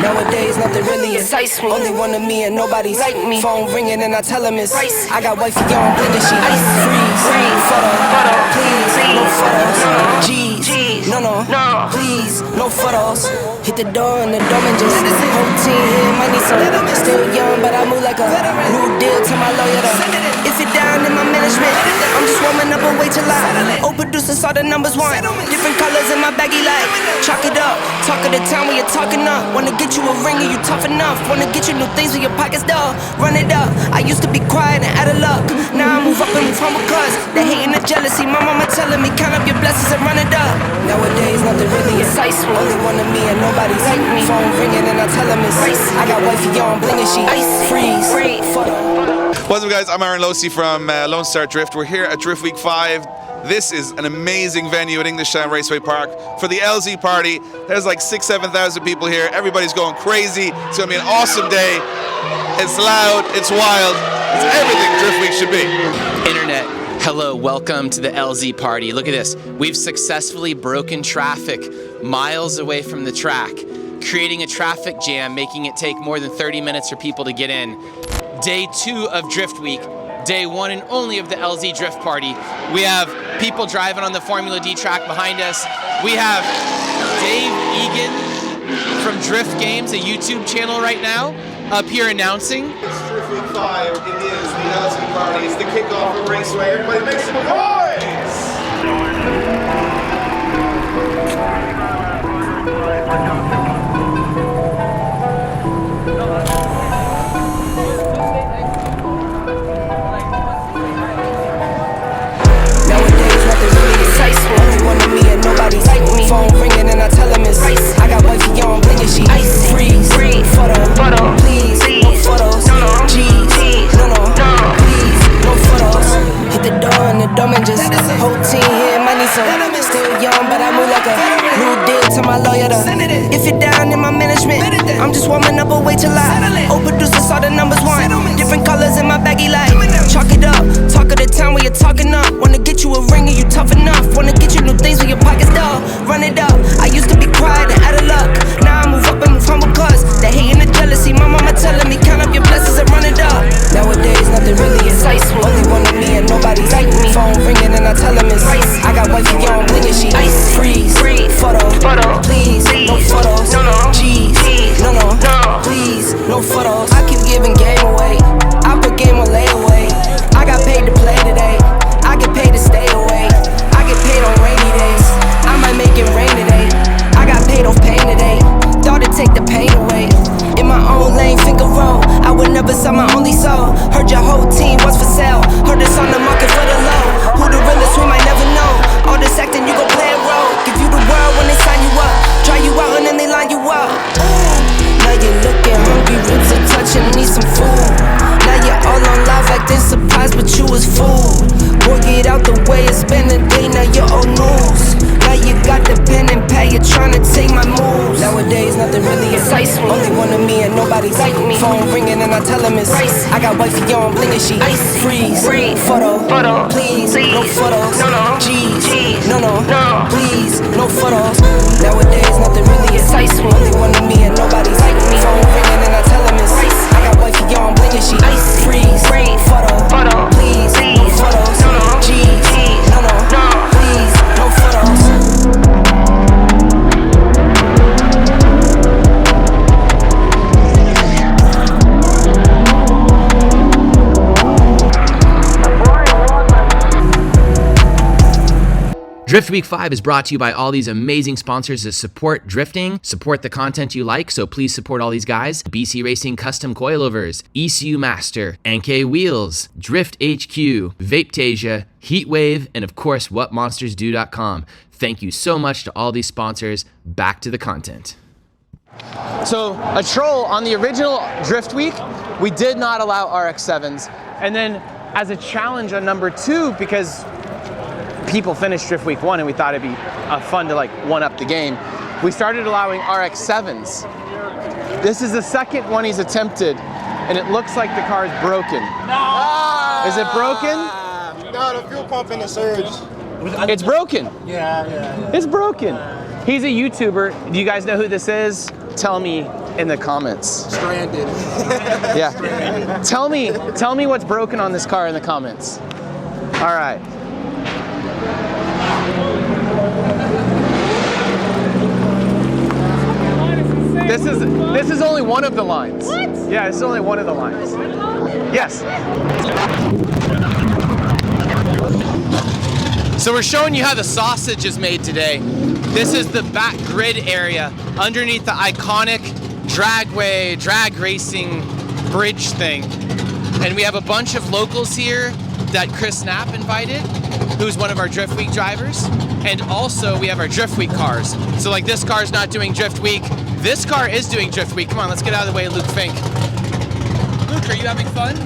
Nowadays, nothing really excites me. Only one of me and nobody's like me. Phone ringing and I tell him it's ice. I got wifey on blinking, she ice. Freeze, photo, please, no photos. G's, no, please, no photos. Hit the door and the doorman just whole team here, might need some. Still young, but I move like a new deal to my lawyer. If you're down in my management, I'm just warming up and wait till I old producers saw the numbers one. Different colors in my baggy light. Chalk it up, talk of the town when you're talking up. Wanna get you a ring and you tough enough. Wanna get you new things with your pockets dull. Run it up, I used to be quiet and out of luck. Now I move up and move humble cause the hate and the jealousy. My mama telling me count up your blessings and run it up. Nowadays nothing really excites me. Only one of me and nobody's like me. Phone ringing and I tell him it's ice. I got wifey on blinging, she ice. Freeze, photo. What's up guys, I'm Aaron Losey from Lone Star Drift. We're here at Drift Week 5. This is an amazing venue at Englishtown Raceway Park for the LZ party. There's like 6,000-7,000 people here. Everybody's going crazy. It's gonna be an awesome day. It's loud, it's wild, it's everything Drift Week should be. Internet, hello, welcome to the LZ party. Look at this, we've successfully broken traffic miles away from the track, creating a traffic jam, making it take more than 30 minutes for people to get in. Day 2 of Drift Week, day 1 and only of the LZ Drift Party. We have people driving on the Formula D track behind us. We have Dave Egan from Drift Games, a YouTube channel right now, up here announcing. It's Drift Week 5, it is the LZ party, it's the kickoff of Raceway. Everybody make some noise! Nobody's like me. Phone ringing and I tell him it's ice. I got wifey on blinging, she ice. Freeze, photo, please, no photos. G's, no, please, no photos. Hit the door and the doorman just whole team here, might need some. Still young, but I move like a new deal to my lawyer. If you're down in my management, I'm just warming up and wait till I old producers saw the numbers one. Different colors in my baggy light. Chalk it up, talk of the town when you're talking up. Wanna get you a ring and you tough enough. Wanna get you new things with your pockets dull. Run it up, I used to be quiet and out of luck. Now I move up and move humble cause the hate and the jealousy. My mama telling me count up your blessings and run it up. Nowadays nothing really excites me. Only one of me and nobody's like me. Phone ringing and I tell him it's ice. I got wifey on blinging, she ice. Freeze, photo, please, no photos. G's, no, please, no photos. I keep giving game away. I put game on layaway. I got paid to play today. I get paid to stay away. I get paid on rainy days. I might make it rain today. I got paid off pain today. Thought it'd take the pain away. In my own lane, finger roll. I would never sell my only soul. Heard your whole team was for sale. Heard it's on the market for the low. Who the realest, we might never know. All this acting, you gon' play a role. Give you the world when they sign you up. Try you out and then they line you up. Now you're looking hungry, ribs are touching, need some food. Now you're all on live like this, surprised, but you was fooled. Boy, get out the way, it's been a day, now you're old news. Now you got the pen and pad, you're trying to take my moves. Nowadays, nothing really excites me. Only one of me and nobody's like me. Phone ringing and I tell him it's ice. I got wifey on blinging, she ice. Freeze, photo, please, no photos. G's, no, please, no photos. Nowadays, nothing really excites me. Only one of me and nobody's like me. Phone ringing and I tell him it's ice. I got wifey on blinging, she ice. Freeze, photo, please, no photos. G's, no, please, no photos. Drift Week 5 is brought to you by all these amazing sponsors that support drifting, support the content you like, so please support all these guys. BC Racing Custom Coilovers, ECU Master, NK Wheels, Drift HQ, Vapetasia, Heatwave, and of course, WhatMonstersDo.com. Thank you so much to all these sponsors. Back to the content. So, a troll on the original Drift Week, we did not allow RX-7s. And then as a challenge on number 2, because people finished Drift Week 1 and we thought it'd be fun to like one-up the game, we started allowing RX-7s. This is the second one he's attempted, and it looks like the car is broken. No! Is it broken? No, the fuel pump in the surge. It's broken. Yeah. It's broken. He's a YouTuber. Do you guys know who this is? Tell me in the comments. Stranded. Yeah. Tell me what's broken on this car in the comments. All right. This is only one of the lines. What? Yeah, this is only one of the lines. Yes. So we're showing you how the sausage is made today. This is the back grid area underneath the iconic drag racing bridge thing. And we have a bunch of locals here that Chris Knapp invited, who's one of our Drift Week drivers. And also we have our Drift Week cars. So like this car's not doing Drift Week. This car is doing Drift Week. Come on, let's get out of the way, Luke Fink. Luke, are you having fun?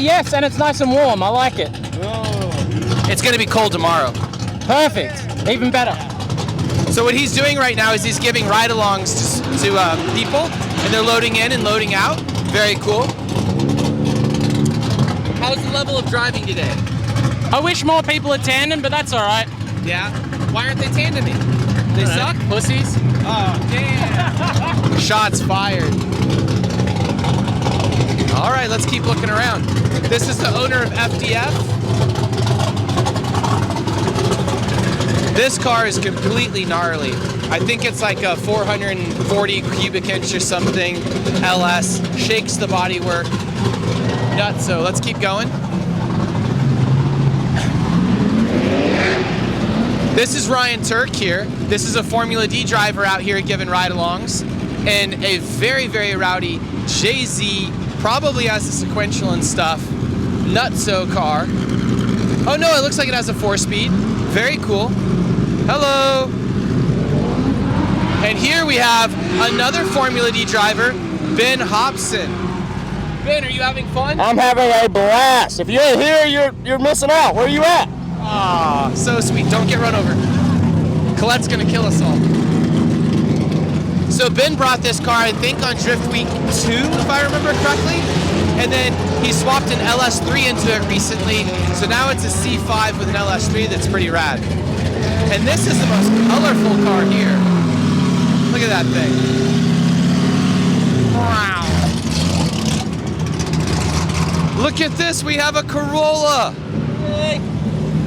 Yes, and it's nice and warm. I like it. It's gonna be cold tomorrow. Perfect. Even better. So what he's doing right now is he's giving ride-alongs to people, and they're loading in and loading out. Very cool. How's the level of driving today? I wish more people had tandem, but that's all right. Yeah? Why aren't they tandeming? They suck? Pussies. Oh, damn. Shots fired. All right, let's keep looking around. This is the owner of FDF. This car is completely gnarly. I think it's like a 440 cubic inch or something. LS, shakes the bodywork. Nuts, so let's keep going. This is Ryan Turk here. This is a Formula D driver out here giving ride-alongs. And a very, very rowdy JZ, probably has a sequential and stuff, nutso car. Oh no, it looks like it has a 4-speed. Very cool. Hello. And here we have another Formula D driver, Ben Hobson. Ben, are you having fun? I'm having a blast. If you ain't here, you're missing out. Where are you at? Aw, so sweet. Don't get run over. Colette's gonna kill us all. So Ben brought this car, I think, on Drift Week 2, if I remember correctly. And then he swapped an LS3 into it recently. So now it's a C5 with an LS3 that's pretty rad. And this is the most colorful car here. Look at that thing. Wow. Look at this, we have a Corolla.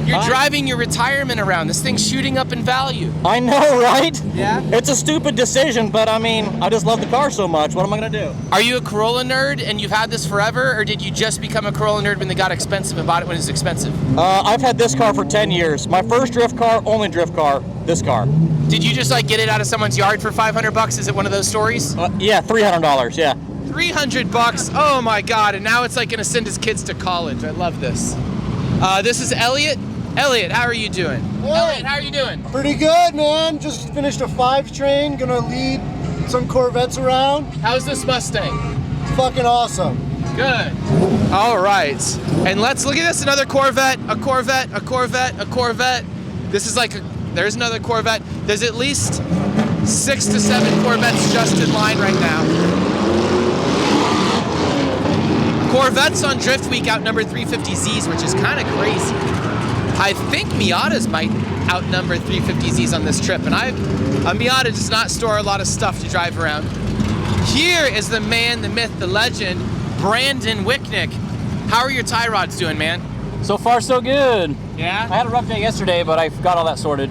You're driving your retirement around. This thing's shooting up in value. I know, right? Yeah? It's a stupid decision, but I mean, I just love the car so much. What am I gonna do? Are you a Corolla nerd and you've had this forever, or did you just become a Corolla nerd when they got expensive and bought it when it was expensive? I've had this car for 10 years. My first drift car, only drift car, this car. Did you just like get it out of someone's yard for $500? Is it one of those stories? Yeah, $300, yeah. $300, oh my God, and now it's like gonna send his kids to college. I love this. This is Elliot. Elliot, how are you doing? Hey. Elliot, how are you doing? Pretty good, man. Just finished a 5 train, gonna lead some Corvettes around. How's this Mustang? It's fucking awesome. Good. All right, and let's look at this, another Corvette, a Corvette, a Corvette, a Corvette. This is like, there's another Corvette. There's at least 6 to 7 Corvettes just in line right now. Corvettes on Drift Week outnumber 350Zs, which is kind of crazy. I think Miatas might outnumber 350Zs on this trip, and a Miata does not store a lot of stuff to drive around. Here is the man, the myth, the legend, Brandon Wicknick. How are your tie rods doing, man? So far, so good. Yeah? I had a rough day yesterday, but I got all that sorted.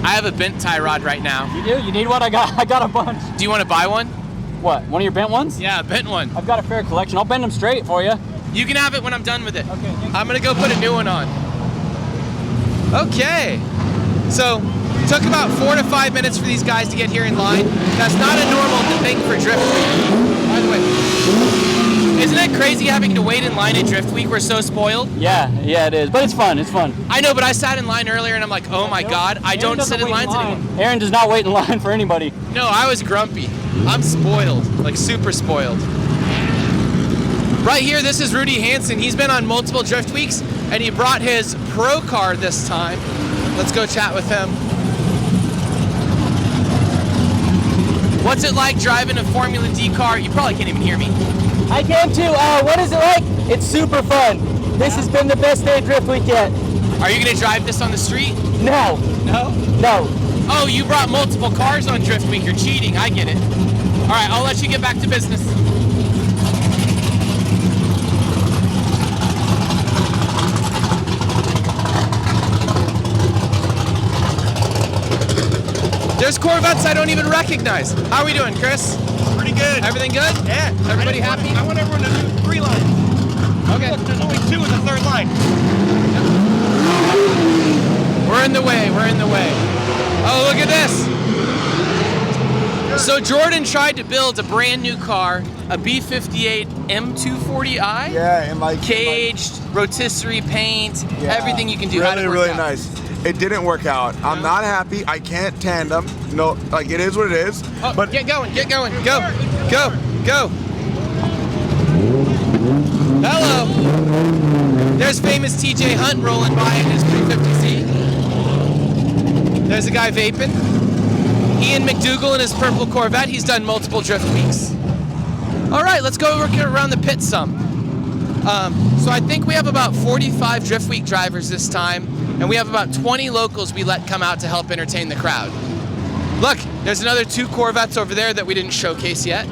I have a bent tie rod right now. You do? You need one? I got a bunch. Do you want to buy one? What, one of your bent ones? Yeah, a bent one. I've got a fair collection. I'll bend them straight for you. You can have it when I'm done with it. Okay, thank you. I'm gonna go put a new one on. Okay. So, took about 4 to 5 minutes for these guys to get here in line. That's not a normal thing for Drift Week. By the way, isn't it crazy having to wait in line at Drift Week? We're so spoiled. Yeah, it is. But it's fun, it's fun. I know, but I sat in line earlier and I'm like, oh my God, I don't sit in lines anymore. Aaron does not wait in line for anybody. No, I was grumpy. I'm spoiled, like super spoiled. Right here, this is Rudy Hansen. He's been on multiple Drift Weeks, and he brought his pro car this time. Let's go chat with him. What's it like driving a Formula D car? You probably can't even hear me. I can too. What is it like? It's super fun. This has been the best day of Drift Week yet. Are you gonna drive this on the street? No. No? No. Oh, you brought multiple cars on Drift Week. You're cheating. I get it. All right, I'll let you get back to business. There's Corvettes I don't even recognize. How are we doing, Chris? Pretty good. Everything good? Yeah. Everybody happy? I want everyone to do 3 lines. Okay. Look, there's only 2 in the 3rd line. We're in the way. We're in the way. Oh, look at this. So Jordan tried to build a brand new car, a B58 M240i. Yeah, and like caged, rotisserie paint, yeah, everything you can do. How'd it really, work really out? nice. It didn't work out. I'm not happy. I can't tandem. No, like it is what it is. Oh, but get going, go, go, go. Hello. There's famous TJ Hunt rolling by in his 350Z. There's a guy vaping. Ian McDougal in his purple Corvette. He's done multiple drift weeks. All right, let's go work around the pit some. So I think we have about 45 drift week drivers this time, and we have about 20 locals we let come out to help entertain the crowd. Look, there's another 2 Corvettes over there that we didn't showcase yet.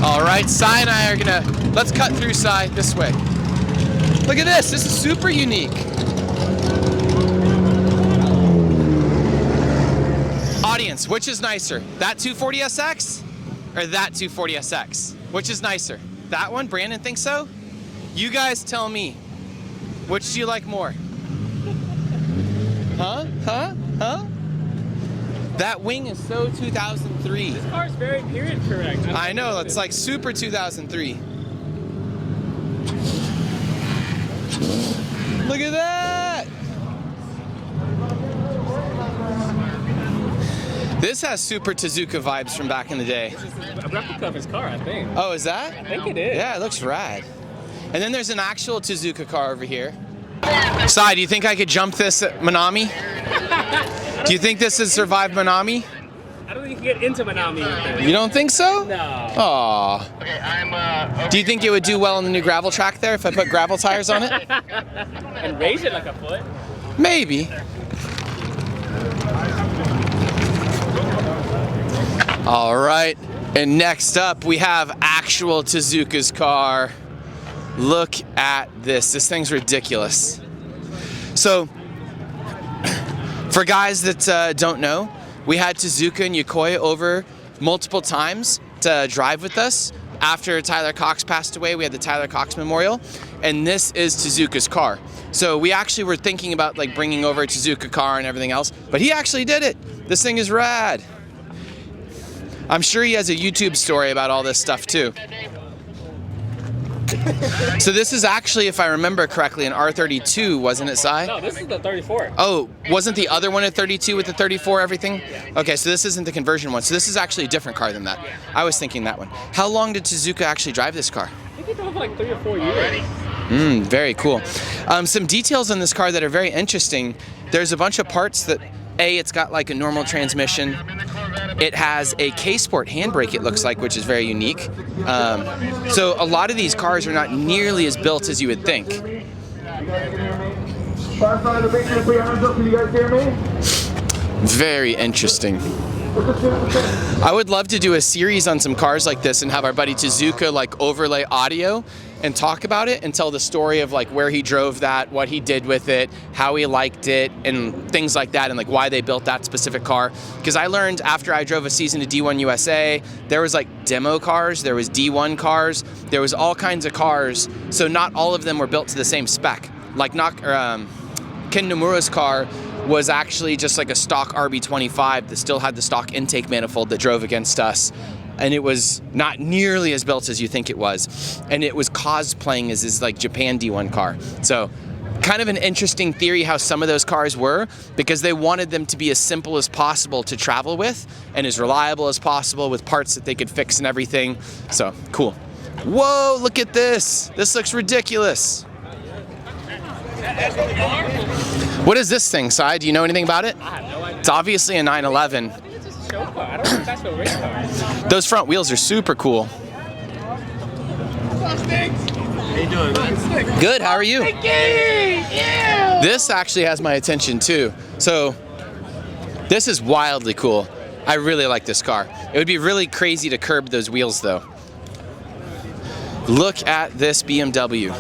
All right, Cy and I are gonna, let's cut through Cy this way. Look at this is super unique. Audience, which is nicer, that 240SX or that 240SX? Which is nicer? That one? Brandon thinks so? You guys tell me. Which do you like more? Huh? That wing is so 2003. This car's very period correct. I know, it's like super 2003. Look at that! This has super Tezuka vibes from back in the day. This is a replica of his car, I think. Oh, is that? I think it is. Yeah, it looks rad. And then there's an actual Tezuka car over here. Sai, do you think I could jump this at Manami? Do you think this has survived Manami? I don't think you can get into Manami with this. You don't think so? No. Aw. Do you think it would do well on the new gravel track there if I put gravel tires on it? And raise it like a foot. Maybe. All right, and next up we have actual Tezuka's car. Look at this. This thing's ridiculous. So, for guys that don't know, we had Tezuka and Yokoya over multiple times to drive with us. After Tyler Cox passed away, we had the Tyler Cox Memorial, and this is Tezuka's car. So we actually were thinking about like bringing over a Tezuka car and everything else, but he actually did it. This thing is rad. I'm sure he has a YouTube story about all this stuff too. So this is actually, if I remember correctly, an R32, wasn't it, Sai? No, this is the 34. Oh, wasn't the other one a 32 with the 34 everything? Okay, so this isn't the conversion one. So this is actually a different car than that. I was thinking that one. How long did Tezuka actually drive this car? I think he drove for like 3 or 4 years. Very cool. Some details on this car that are very interesting. There's a bunch of parts that, it's got like a normal transmission. It has a K-Sport handbrake, it looks like, which is very unique. So a lot of these cars are not nearly as built as you would think. Very interesting. I would love to do a series on some cars like this and have our buddy Tezuka like overlay audio and talk about it and tell the story of like where he drove that, what he did with it, how he liked it, and things like that, and like why they built that specific car. Because I learned after I drove a season of D1 USA, there was like demo cars, there was D1 cars, there was all kinds of cars. So not all of them were built to the same spec. Like Ken Nomura's car was actually just like a stock RB25 that still had the stock intake manifold that drove against us. And it was not nearly as built as you think it was. And it was cosplaying as his like Japan D1 car. So kind of an interesting theory how some of those cars were, because they wanted them to be as simple as possible to travel with and as reliable as possible with parts that they could fix and everything. So cool. Whoa, look at this. This looks ridiculous. What is this thing, Sai? Do you know anything about it? I have no idea. It's obviously a 911. I think it's just a show car. I don't think that's a race car. Those front wheels are super cool. Good, how are you? This actually has my attention too. So, this is wildly cool. I really like this car. It would be really crazy to curb those wheels though. Look at this BMW.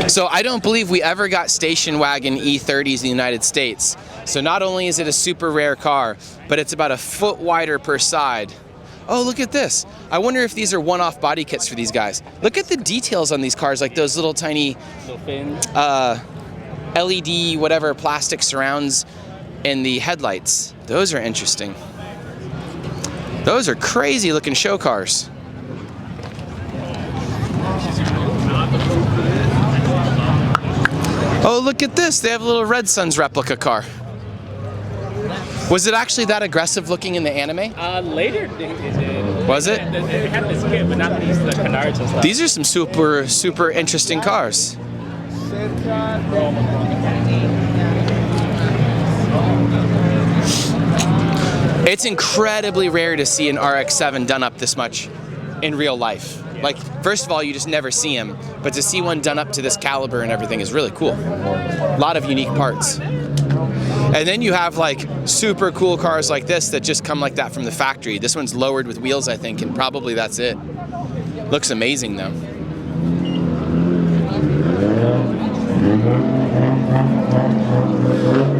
So I don't believe we ever got station wagon E30s in the United States. So not only is it a super rare car, but it's about a foot wider per side. Oh, look at this. I wonder if these are one-off body kits for these guys. Look at the details on these cars, like those little tiny LED, whatever, plastic surrounds in the headlights. Those are interesting. Those are crazy looking show cars. Oh, look at this. They have a little Red Son's replica car. Was it actually that aggressive looking in the anime? Later it did. Was it? They had this kit, but not these canards and stuff. These are some super interesting cars. It's incredibly rare to see an RX-7 done up this much in real life. Like, first of all, you just never see them, but to see one done up to this caliber and everything is really cool. A lot of unique parts. And then you have like super cool cars like this that just come like that from the factory. This one's lowered with wheels, I think, and probably that's it. Looks amazing though.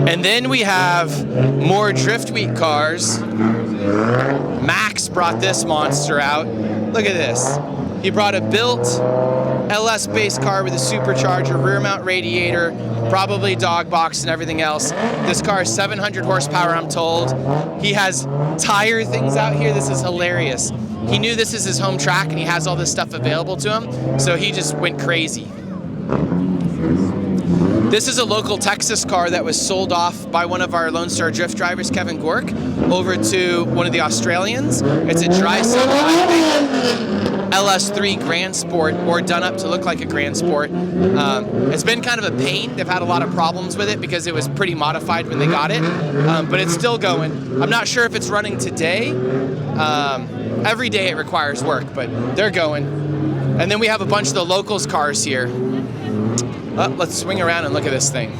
And then we have more Drift Week cars. Max brought this monster out. Look at this. He brought a built LS-based car with a supercharger, rear mount radiator, probably dog box and everything else. This car is 700 horsepower, I'm told. He has tire things out here. This is hilarious. He knew this is his home track and he has all this stuff available to him, so he just went crazy. This is a local Texas car that was sold off by one of our Lone Star Drift drivers, Kevin Gork, over to one of the Australians. It's a dry summer LS3 Grand Sport, or done up to look like a Grand Sport. It's been kind of a pain. They've had a lot of problems with it because it was pretty modified when they got it, but it's still going. I'm not sure if it's running today. Every day it requires work, but they're going. And then we have a bunch of the locals cars here. Let's swing around and look at this thing.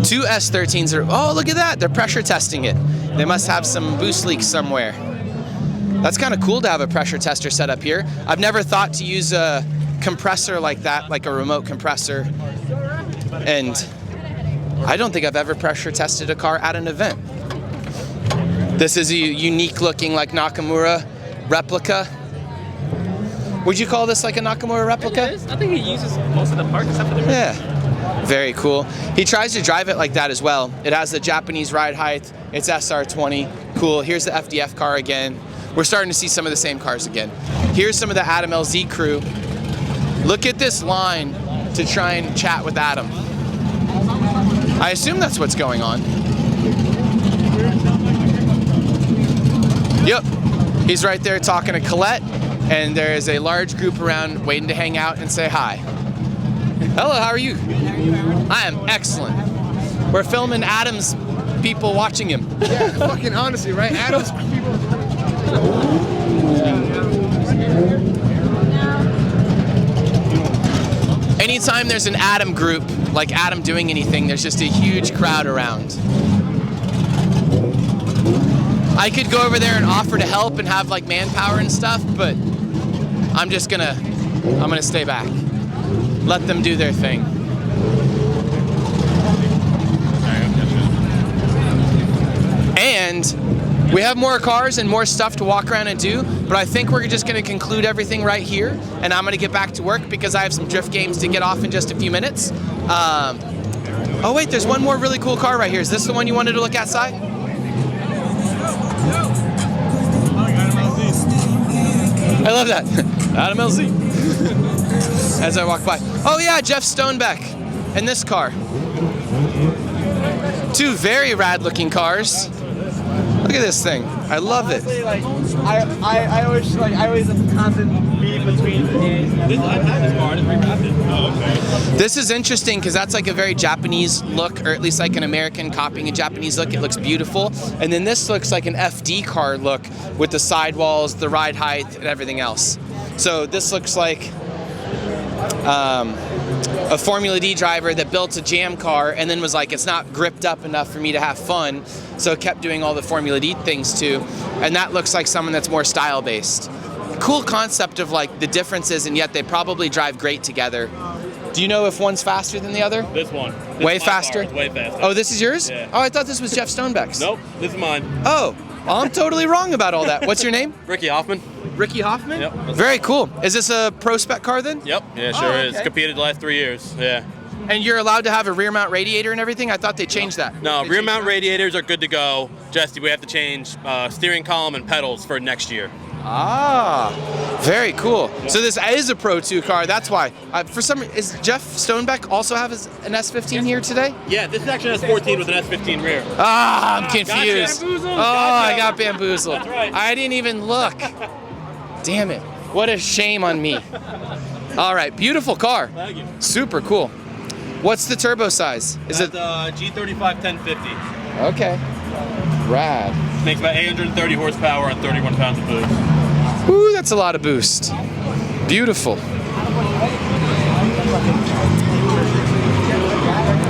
Two S13s are, oh, look at that. They're pressure testing it. They must have some boost leaks somewhere. That's kind of cool to have a pressure tester set up here. I've never thought to use a compressor like that, like a remote compressor. And I don't think I've ever pressure tested a car at an event. This is a unique looking like Nakamura replica. Would you call this like a Nakamura replica? I think he uses most of the parts except for the Yeah, very cool. He tries to drive it like that as well. It has the Japanese ride height. It's SR20. Cool. Here's the FDF car again. We're starting to see some of the same cars again. Here's some of the Adam LZ crew. Look at this line to try and chat with Adam. I assume that's what's going on. Yep, he's right there talking to Colette, and there is a large group around waiting to hang out and say hi. Hello, how are you? I am excellent. We're filming Adam's people watching him. Yeah, fucking honestly, right? Adam's people. Anytime there's an Adam group, like Adam doing anything, there's just a huge crowd around. I could go over there and offer to help and have like manpower and stuff, but I'm gonna stay back. Let them do their thing. And we have more cars and more stuff to walk around and do, but I think we're just gonna conclude everything right here, and I'm gonna get back to work because I have some drift games to get off in just a few minutes. Oh wait, there's one more really cool car right here. Is this the one you wanted to look outside? I love that. Adam LZ. As I walk by. Oh yeah, Jeff Stonebeck and this car. Two very rad looking cars. Look at this thing. I love it. I always have a constant beef between I've had this car, I just rewrapped it. Oh, okay. This is interesting because that's like a very Japanese look, or at least like an American copying a Japanese look. It looks beautiful. And then this looks like an FD car look with the sidewalls, the ride height, and everything else. So this looks like a Formula D driver that built a jam car and then was like, it's not gripped up enough for me to have fun, so it kept doing all the Formula D things too. And that looks like someone that's more style based. Cool concept of like the differences, and yet they probably drive great together. Do you know if one's faster than the other? This one. Way faster? Way faster. Oh, this is yours? Yeah. Oh, I thought this was Jeff Stonebeck's. Nope, this is mine. Oh, well, I'm totally wrong about all that. What's your name? Ricky Hoffman. Ricky Hoffman? Yep. Very cool. Is this a pro spec car then? Yep. Yeah, sure Oh, is. okay. Competed the last 3 years. Yeah. And you're allowed to have a rear mount radiator and everything? I thought they changed that. No, They rear changed mount that? radiators are good to go. Just we have to change steering column and pedals for next year. Ah, very cool. So this is a Pro 2 car. That's why. For some, is Jeff Stonebeck also have an S15 here today? Yeah, this is actually an S14 with an S15 rear. Ah, I'm confused. bamboozled. Oh, Gotcha. I got bamboozled. That's right. I didn't even look. Damn it. What a shame on me. All right, beautiful car. Thank you. Super cool. What's the turbo size? Is That's it? G35 1050. Okay. Rad. Makes about 830 horsepower and 31 pounds of boost. Ooh, that's a lot of boost. Beautiful. All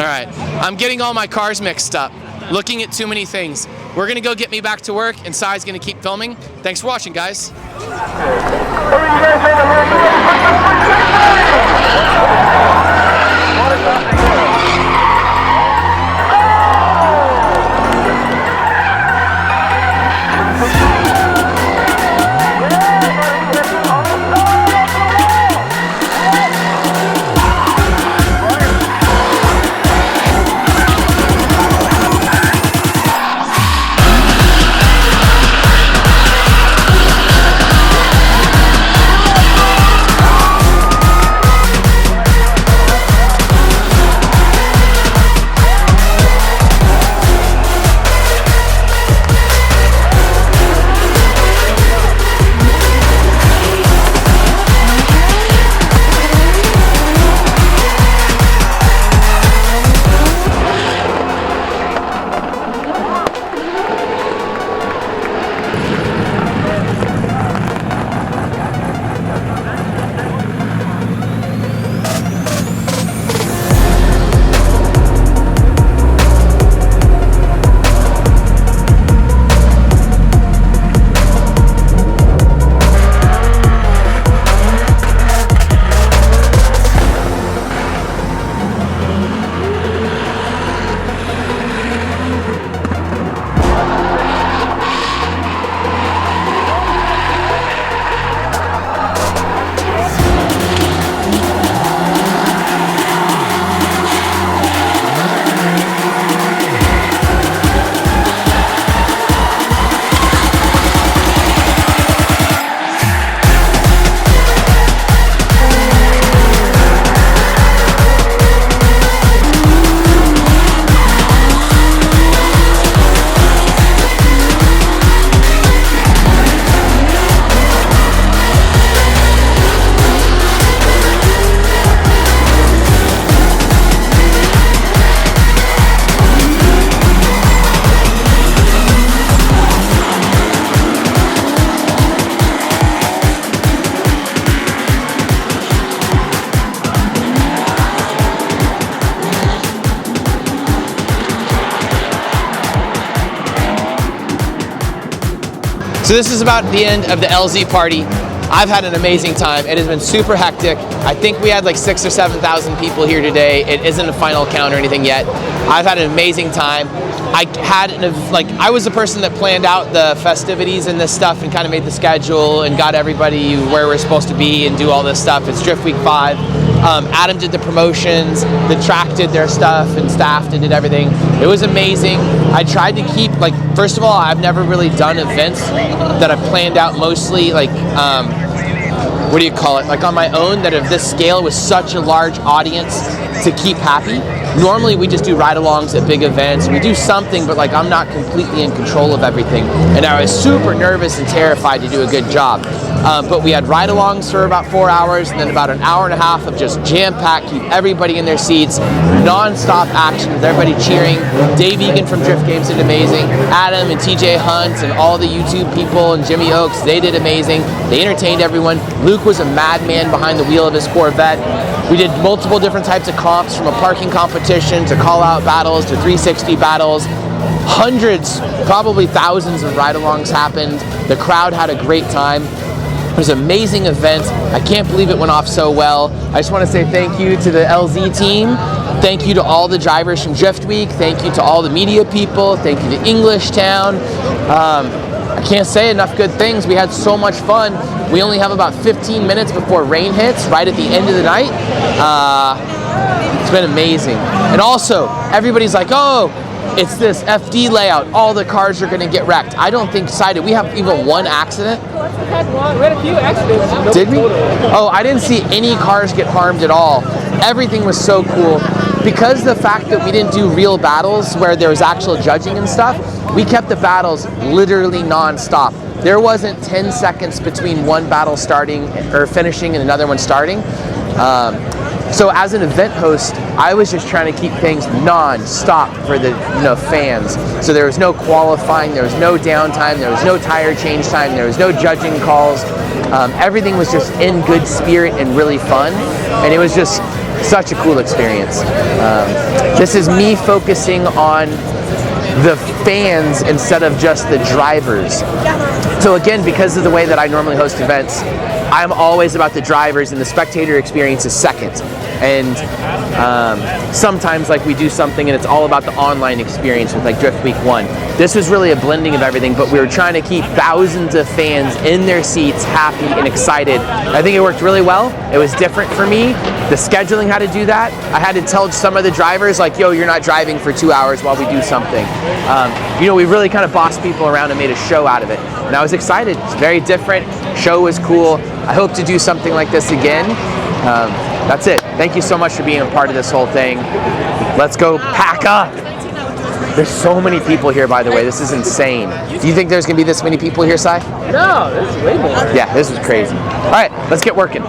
right, I'm getting all my cars mixed up, looking at too many things. We're gonna go get me back to work, and Sai's gonna keep filming. Thanks for watching, guys. So this is about the end of the LZ party. I've had an amazing time. It has been super hectic. I think we had like 6,000 or 7,000 people here today. It isn't a final count or anything yet. I've had an amazing time. I was the person that planned out the festivities and this stuff and kind of made the schedule and got everybody where we're supposed to be and do all this stuff. It's Drift Week 5. Adam did the promotions, the track did their stuff, and staff did everything. It was amazing. I tried to keep, first of all, I've never really done events that I've planned out mostly, what do you call it, on my own, that of this scale with such a large audience to keep happy. Normally we just do ride-alongs at big events. We do something, but like I'm not completely in control of everything. And I was super nervous and terrified to do a good job. But we had ride-alongs for about 4 hours, and then about an hour and a half of just jam-packed, keep everybody in their seats, non-stop action with everybody cheering. Dave Egan from Drift Games did amazing. Adam and TJ Hunt and all the YouTube people and Jimmy Oaks, they did amazing. They entertained everyone. Luke was a madman behind the wheel of his Corvette. We did multiple different types of comps, from a parking competition to call-out battles to 360 battles. Hundreds, probably thousands of ride-alongs happened. The crowd had a great time. It was an amazing event. I can't believe it went off so well. I just want to say thank you to the LZ team. Thank you to all the drivers from Drift Week. Thank you to all the media people. Thank you to Englishtown. I can't say enough good things. We had so much fun. We only have about 15 minutes before rain hits, right at the end of the night. It's been amazing. And also, everybody's like, oh, it's this FD layout. All the cars are gonna get wrecked. I don't think so. Did we have even one accident? We had a few accidents. Did we? Oh, I didn't see any cars get harmed at all. Everything was so cool. Because the fact that we didn't do real battles where there was actual judging and stuff, we kept the battles literally non-stop. There wasn't 10 seconds between one battle starting or finishing and another one starting. So as an event host, I was just trying to keep things non-stop for the fans. So there was no qualifying, there was no downtime, there was no tire change time, there was no judging calls. Everything was just in good spirit and really fun, and it was just such a cool experience. This is me focusing on the fans instead of just the drivers. So again, because of the way that I normally host events, I'm always about the drivers, and the spectator experience is second. And sometimes like we do something and it's all about the online experience with like Drift Week 1. This was really a blending of everything, but we were trying to keep thousands of fans in their seats, happy and excited. I think it worked really well. It was different for me. The scheduling had to do that. I had to tell some of the drivers like, yo, you're not driving for 2 hours while we do something. We really kind of bossed people around and made a show out of it. And I was excited. It's very different. Show was cool. I hope to do something like this again. That's it. Thank you so much for being a part of this whole thing. Let's go pack up. There's so many people here, by the way. This is insane. Do you think there's going to be this many people here, Si? No, this is way more. Yeah, this is crazy. All right, let's get working.